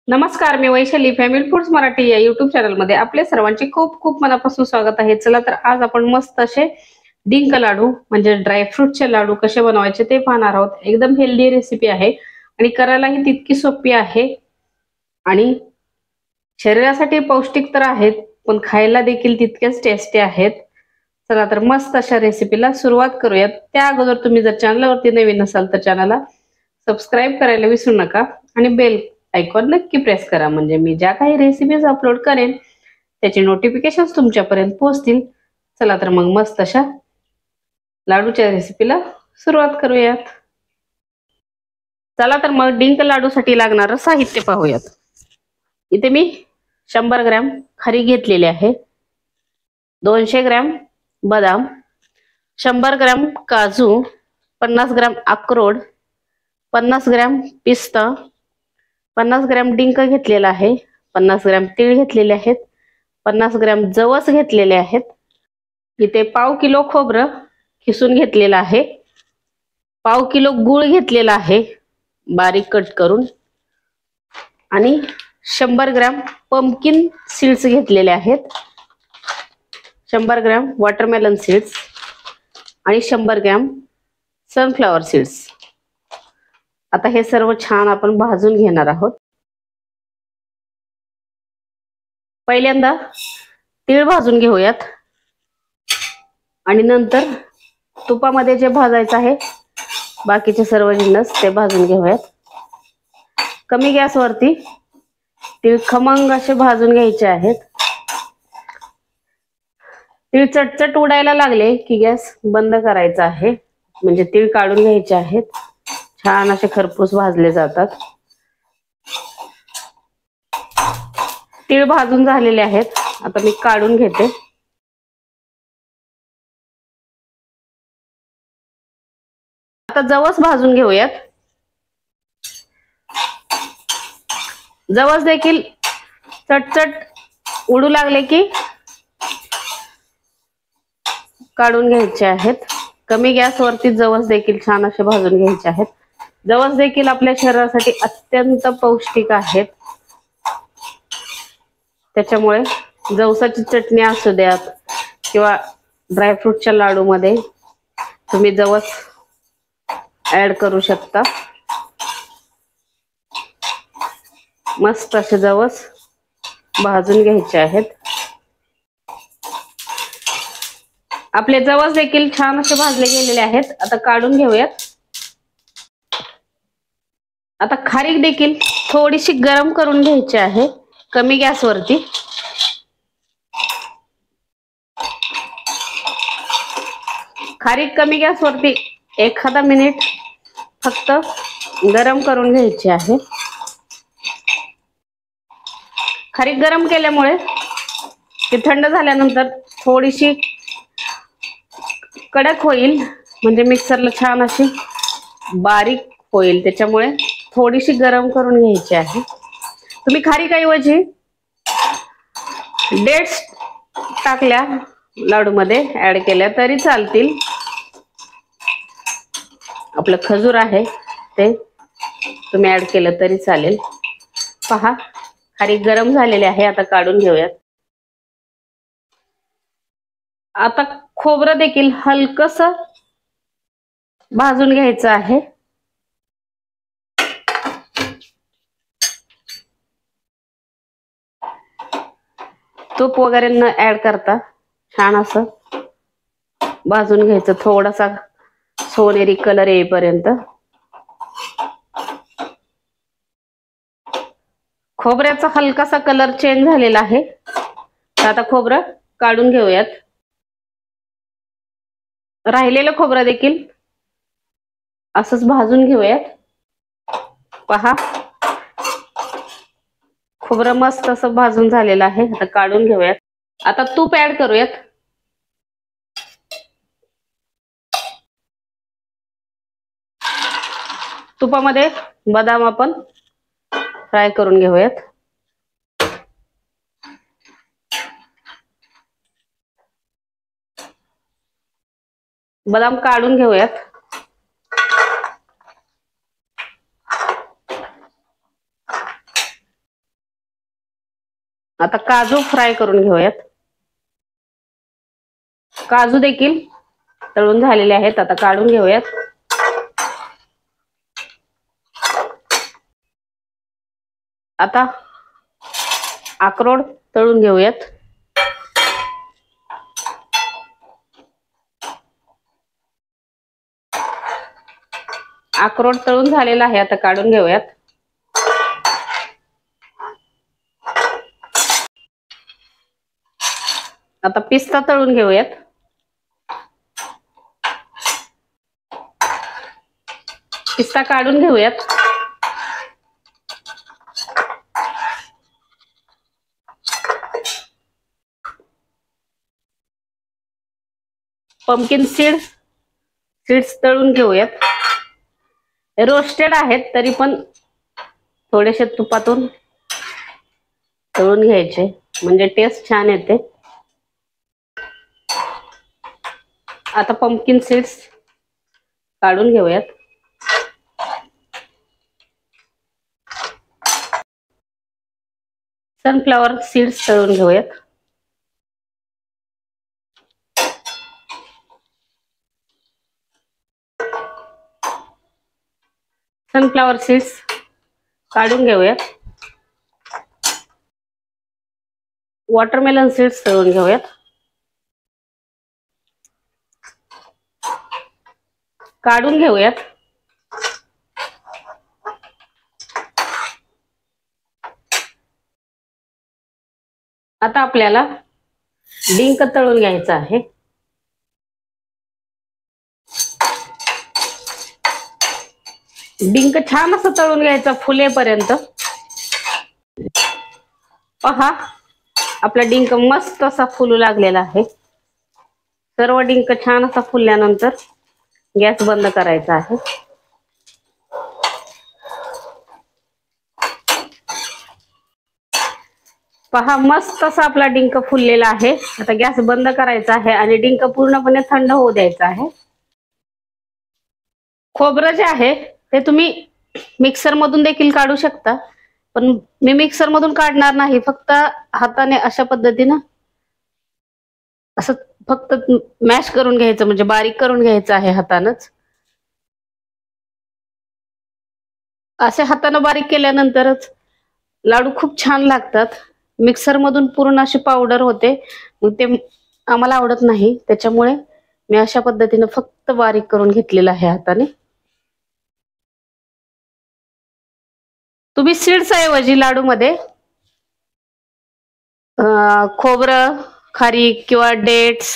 नमस्कार, मी Vaishali family foods Marathi या YouTube चॅनलमध्ये आपले सर्वांचे खूप खूप मनापासून स्वागत आहे। चला तर आज आपण मस्त असे डिंक लाडू म्हणजे ड्रायफ्रूटचे लाडू कसे बनवायचे ते पाहणार आहोत। एकदम हेल्दी रेसिपी आहे आणि करायलाही तितकी सोपी आहे आणि शरीरासाठी पौष्टिक तर आहेत पण खायला देखील तितकेच टेस्टी आहेत। चला तर मस्त अशा रेसिपीला सुरुवात करूयात। त्या अगोदर तुम्ही जर चॅनलवरती नवीन असाल तर चॅनलला सबस्क्राइब करायला विसरू नका आणि बेल आयकॉन नक्की प्रेस करा, म्हणजे मी ज्या काही रेसिपीज अपलोड करेन त्याचे नोटिफिकेशन्स तुमच्यापर्यंत पोहोचतील। चला तर मग मस्त अशा लाडूच्या रेसिपीला सुरुवात करूयात। चला तर मग डिंक लाडूसाठी लागणारं साहित्य पाहूयात। इथे मी 100 ग्रॅम खारी घेतलेली आहे, 200 ग्रॅम बदाम, 100 ग्रॅम काजू, 50 ग्रॅम अक्रोड, 50 ग्रॅम पिस्ता, 50 ग्रॅम डिंक घेतलेला आहे, 50 ग्रॅम तीळ घेतलेले आहेत, 50 ग्रॅम जवस घेतलेले आहेत। इथे पाव किलो खोबरं खिसून घेतलेलं आहे, पाव किलो गूळ घेतलेला आहे बारीक कट करून, आणि 100 ग्रॅम पंपकिन सीड्स घेतलेले आहेत, 100 ग्रॅम वॉटरमेलन सीड्स आणि 100 ग्रॅम सनफ्लॉवर सीड्स। आता हे सर्व छान आपण भाजून घेणार आहोत। पहिल्यांदा तीळ भाजून घेऊयात आणि नंतर तुपामध्ये जे भाजायचं आहे बाकीचे सर्व जिन्नस ते भाजून घेऊयात। कमी गॅसवरती तीळ खमंग असे भाजून घ्यायचे आहेत। तीळ चटचट उडायला लागले की गॅस बंद करायचा आहे, म्हणजे तीळ काढून घ्यायचे आहेत। छान असे खरपूस भाजले जातात। तीळ भाजून झालेले आहेत, आता मी काढून घेते। आता जवस भाजून घेऊयात। जवस देखील चटचट उडू लागले की काढून घ्यायचे आहेत। कमी गॅसवरती जवस देखील छान असे भाजून घ्यायचे आहेत। जवस देखील आपल्या शरीरासाठी अत्यंत पौष्टिक आहेत, त्याच्यामुळे जवसाची चटणी असू द्यात किंवा ड्रायफ्रूटच्या लाडू मध्ये तुम्ही जवस ऍड करू शकता। मस्त असे जवस भाजून घ्यायचे आहेत। आपले जवस देखील छान असे भाजले गेलेले आहेत, आता काढून घेऊयात। आता खारीक देखील थोडीशी गरम करून घ्यायची आहे कमी गॅसवरती। खारीक कमी गॅसवरती एखादा मिनिट फक्त गरम करून घ्यायची आहे। खारीक गरम केल्यामुळे ती थंड झाल्यानंतर थोडीशी कडक होईल, म्हणजे मिक्सरला छान अशी बारीक होईल, त्याच्यामुळे थोडीशी गरम करून घ्यायची आहे। तुम्ही खारीक ऐवजी डेट्स टाकल्या लाडू मध्ये ऍड केल्या तरी चालतील। आपलं खजूर आहे ते तुम्ही ऍड केलं तरी चालेल। पहा, खारीक गरम झालेली आहे, आता काढून घेऊयात। आता खोबरं देखील हलकस भाजून घ्यायचं आहे। तूप वगैरे न ऍड करता छान असं भाजून घ्यायचं, थोडासा सोनेरी कलर येईपर्यंत। खोबऱ्याचा हलकासा कलर चेंज झालेला आहे, आता खोबरं काढून घेऊयात। राहिलेलं खोबरं देखील असंच भाजून घेऊयात। पहा, खोबरं मस्त असं भाजून झालेलं आहे, आता काढून घेऊयात। आता तूप ऍड करूयात। तुपामध्ये बदाम आपण फ्राय करून घेऊयात। बदाम काढून घेऊयात। आता काजू फ्राय करून घेऊयात. काजू देखील तळून झालेले आहेत. आता काढून घेऊयात. आता अक्रोड तळून घेऊयात. अक्रोड तळून झालेला आहे. आता काढून घेऊयात. आता पिस्ता तळून घेऊयात. पिस्ता काढून घेऊयात. पंपकिन सीड्स तळून घेऊयात. रोस्टेड आहेत तरी पण थोडेसे तुपातून तळून घ्यायचे म्हणजे टेस्ट छान येते. आता पंपकिन सीड्स काढून घेऊयात. सनफ्लॉवर सीड्स तळून घेऊयात. सनफ्लॉवर सीड्स काढून घेऊयात. वॉटरमेलन सीड्स तळून घेऊयात. काढून घेऊयात. आता आपल्याला डिंक तळून घ्यायचा आहे. डिंक छान असं तळून घ्यायचं फुलेपर्यंत. पहा आपला डिंक मस्त असा फुलू लागलेला आहे. सर्व डिंक छान असा फुलल्यानंतर गॅस बंद करायचा आहे. पहा मस्त असा आपला डिंक फुललेला आहे. आता गॅस बंद करायचा आहे आणि डिंक पूर्णपणे थंड होऊ द्यायचा आहे. खोबरं जे आहे ते तुम्ही मिक्सर मधून देखील काढू शकता, पण मी मिक्सर मधून काढणार नाही. फक्त हाताने अशा पद्धतीनं असं फक्त मॅश करून घ्यायचं म्हणजे बारीक करून घ्यायचं आहे हातानच. असे हाताने बारीक केल्यानंतरच लाडू खूप छान लागतात. मिक्सर मधून पूर्ण अशी पावडर होते, मग ते आम्हाला आवडत नाही. त्याच्यामुळे मी अशा पद्धतीने फक्त बारीक करून घेतलेला आहे हाताने. तुम्ही सीड्स ऐवजी लाडू मध्ये खोबरं, खारीक किंवा डेट्स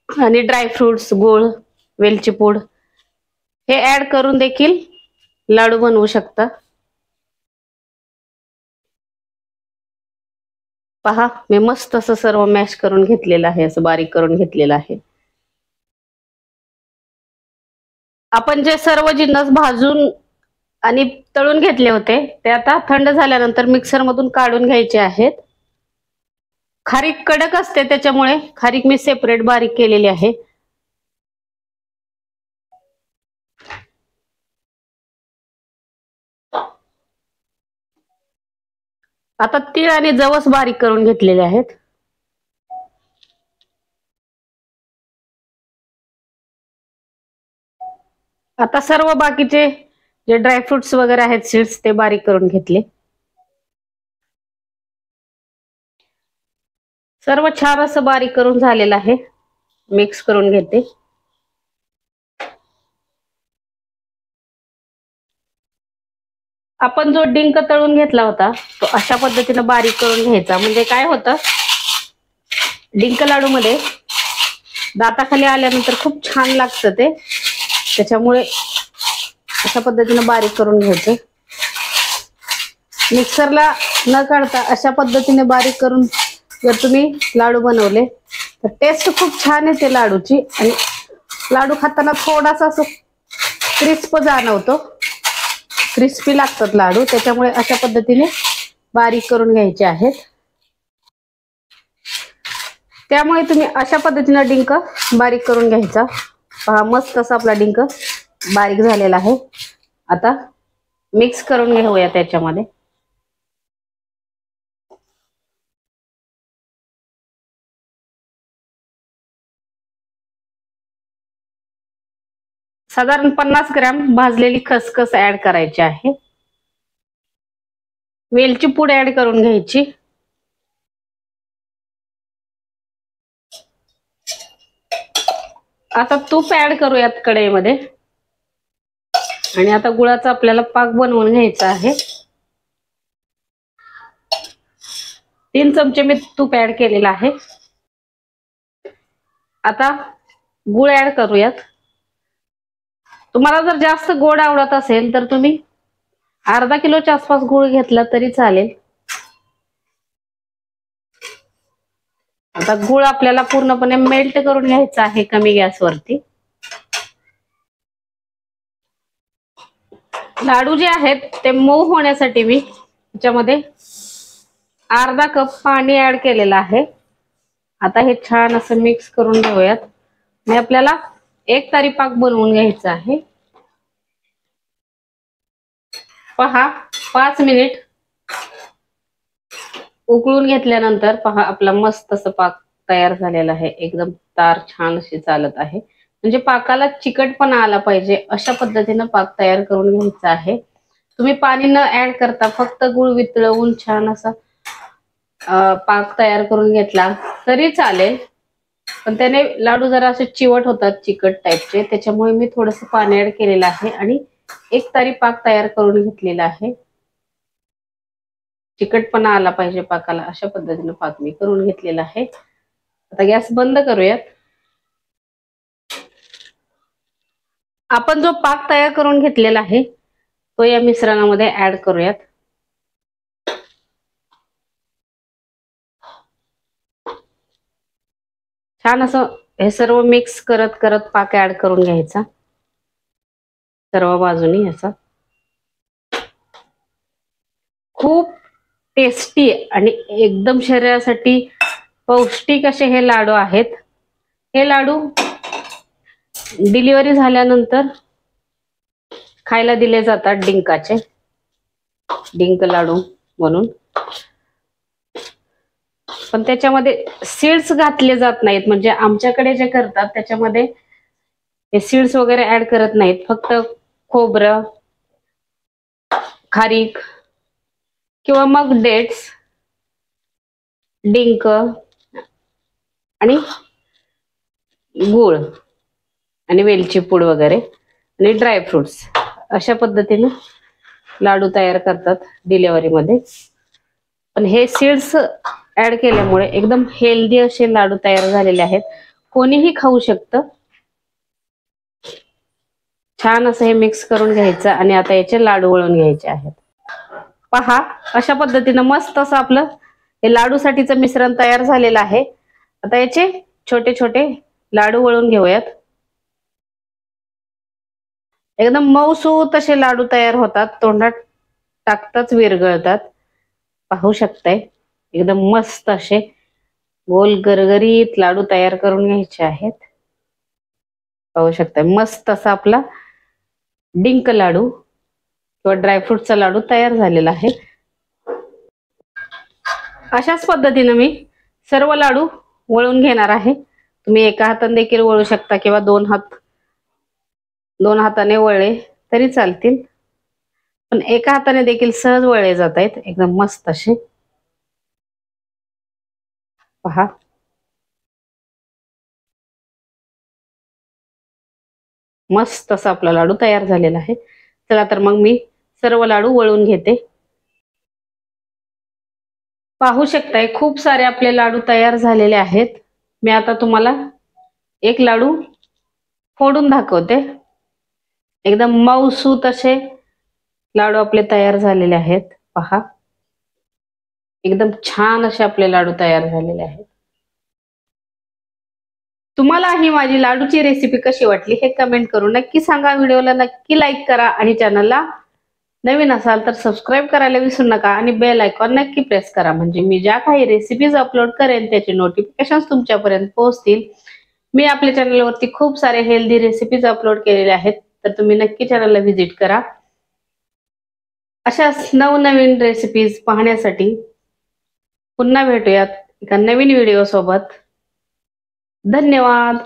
आणि ड्रायफ्रुट्स, गूळ, वेलची पूड हे ऍड करून देखील लाडू बनवू शकता. पहा मी मस्त असं सर्व मॅश करून घेतलेलं आहे, असं बारीक करून घेतलेलं आहे. आपण जे सर्व जिन्नस भाजून आणि तळून घेतले होते ते आता थंड झाल्यानंतर मिक्सर मधून काढून घ्यायचे आहेत. खारीक कडक असते त्याच्यामुळे खारीक मी सेपरेट बारीक केलेली आहे. आता तीळ आणि जवस बारीक करून घेतलेले आहेत. आता सर्व बाकीचे जे ड्रायफ्रुट्स वगैरे आहेत सीड्स ते बारीक करून घेतले. सर्व छान असं बारीक करून झालेलं आहे. मिक्स करून घेते. आपण जो डिंक तळून घेतला होता तो अशा पद्धतीने बारीक करून घ्यायचा. म्हणजे काय होतं, डिंक लाडू मध्ये दाताखाली आल्यानंतर खूप छान लागतं ते. त्याच्यामुळे अशा पद्धतीने बारीक करून घ्यायचं. मिक्सरला न काढता अशा पद्धतीने बारीक करून जर तुम्ही लाडू बनवले तर टेस्ट खूप छान येते लाडूची. आणि लाडू खाताना थोडासा असं क्रिस्प जाणवतो, क्रिस्पी लागतात लाडू. त्याच्यामुळे अशा पद्धतीने बारीक करून घ्यायचे आहेत. त्यामुळे तुम्ही अशा पद्धतीने डिंक बारीक करून घ्यायचा. पहा मस्त असा आपला डिंक बारीक झालेला आहे. आता मिक्स करून घेऊया त्याच्यामध्ये. साधारण 50 ग्रॅम भाजलेली खसखस ऍड करायची आहे. वेलची पूड ऍड करून घ्यायची. आता तूप ऍड करूयात कढईमध्ये आणि आता गुळाचा आपल्याला पाक बनवून घ्यायचा आहे. 3 चमचे मी तूप ऍड केलेला आहे. आता गुळ ऍड करूयात. तुम्हाला जर जास्त गोड आवडत असेल तर तुम्ही अर्धा किलोच्या आसपास गुळ घेतला तरी चालेल. आता गुळ आपल्याला पूर्णपणे मेल्ट करून घ्यायचा आहे कमी गॅसवरती. लाडू जे आहेत ते मऊ होण्यासाठी मी त्याच्यामध्ये अर्धा कप पाणी ऍड केलेलं आहे. आता हे छान असं मिक्स करून घेऊयात आणि आपल्याला एक तारी पाक बनवून घ्यायचा आहे. पहा 5 मिनिट उकळून घेतल्यानंतर पहा आपला मस्त असं पाक तयार झालेला आहे. एकदम तार छान अशी चालत आहे. म्हणजे पाकाला चिकटपणा आला पाहिजे अशा पद्धतीने पाक तयार करून घ्यायचा आहे. तुम्ही पाणी न ऍड करता फक्त गुळ वितळवून छान असा पाक तयार करून घेतला तरी चालेल, पण त्याने लाडू जरा असे चिवट होतात, चिकट टाईपचे. त्याच्यामुळे मी थोडंसं पाणी ऍड केलेलं आहे आणि एक तारी पाक तयार करून घेतलेला आहे. चिकटपणा आला पाहिजे पाकाला अशा पद्धतीने पाक मी करून घेतलेला आहे. आता गॅस बंद करूयात. आपण जो पाक तयार करून घेतलेला आहे तो या मिश्रणामध्ये ऍड करूयात. छान असं हे सर्व मिक्स करत करत पाक ऍड करून घ्यायचा सर्व बाजूनी. याचा खूप टेस्टी आणि एकदम शरीरासाठी पौष्टिक असे हे लाडू आहेत. हे लाडू डिलिव्हरी झाल्यानंतर खायला दिले जातात डिंकाचे, डिंक लाडू म्हणून. पण त्याच्यामध्ये सीड्स घातले जात नाहीत. म्हणजे आमच्याकडे जे करतात त्याच्यामध्ये हे सीड्स वगैरे ऍड करत नाहीत. फक्त खोबरं, खारीक किंवा मग डेट्स, डिंक आणि गूळ आणि वेलची पूड वगैरे आणि ड्रायफ्रुट्स अशा पद्धतीने लाडू तयार करतात डिलिव्हरीमध्ये. पण हे सीड्स ऍड केल्यामुळे एकदम हेल्दी असे लाडू तयार झालेले आहेत. कोणीही खाऊ शकतं. छान असं हे मिक्स करून घ्यायचं आणि आता याचे लाडू वळून घ्यायचे आहेत. पहा अशा पद्धतीनं मस्त असं आपलं हे लाडूसाठीचं मिश्रण तयार झालेलं आहे. आता याचे छोटे छोटे लाडू वळून घेऊयात. एकदम मऊसूत असे लाडू तयार होतात, तोंडात टाकताच विरघळतात. पाहू शकताय एकदम मस्त असे गोल गरगरीत लाडू तयार करून घ्यायचे आहेत. पाहू शकताय मस्त असा आपला डिंक लाडू किंवा ड्रायफ्रूटचा लाडू तयार झालेला आहे. अशाच पद्धतीने मी सर्व लाडू वळून घेणार आहे. तुम्ही एका हाताने देखील वळू शकता किंवा दोन हाताने वळले तरी चालतील, पण एका हाताने देखील सहज वळले जात आहेत एकदम मस्त असे. पहा मस्त असा आपला लाडू तयार झालेला आहे. चला तर मग मी सर्व लाडू वळून घेते. पाहू शकताय खूप सारे आपले लाडू तयार झालेले आहेत. मी आता तुम्हाला एक लाडू फोडून दाखवते. एकदम मऊसूत असे लाडू आपले तयार झालेले आहेत. पहा एकदम छान असे आपले लाडू तयार झालेले आहेत. तुम्हाला ही माझी लाडूची रेसिपी कशी वाटली हे कमेंट करून नक्की सांगा. व्हिडिओला नक्की लाईक करा आणि चॅनलला नवीन असाल तर सबस्क्राईब करायला विसरू नका आणि बेल आयकॉन नक्की प्रेस करा, म्हणजे मी ज्या काही रेसिपीज अपलोड करेन त्याचे नोटिफिकेशन्स तुमच्यापर्यंत पोहोचतील. मी आपल्या चॅनलवरती खूप सारे हेल्दी रेसिपीज अपलोड केलेले आहेत, तर तुम्ही नक्की चॅनलला व्हिजिट करा. अशाच नवनवीन रेसिपीज पाहण्यासाठी पुन्हा भेटूयात एका नवीन व्हिडिओ सोबत. धन्यवाद.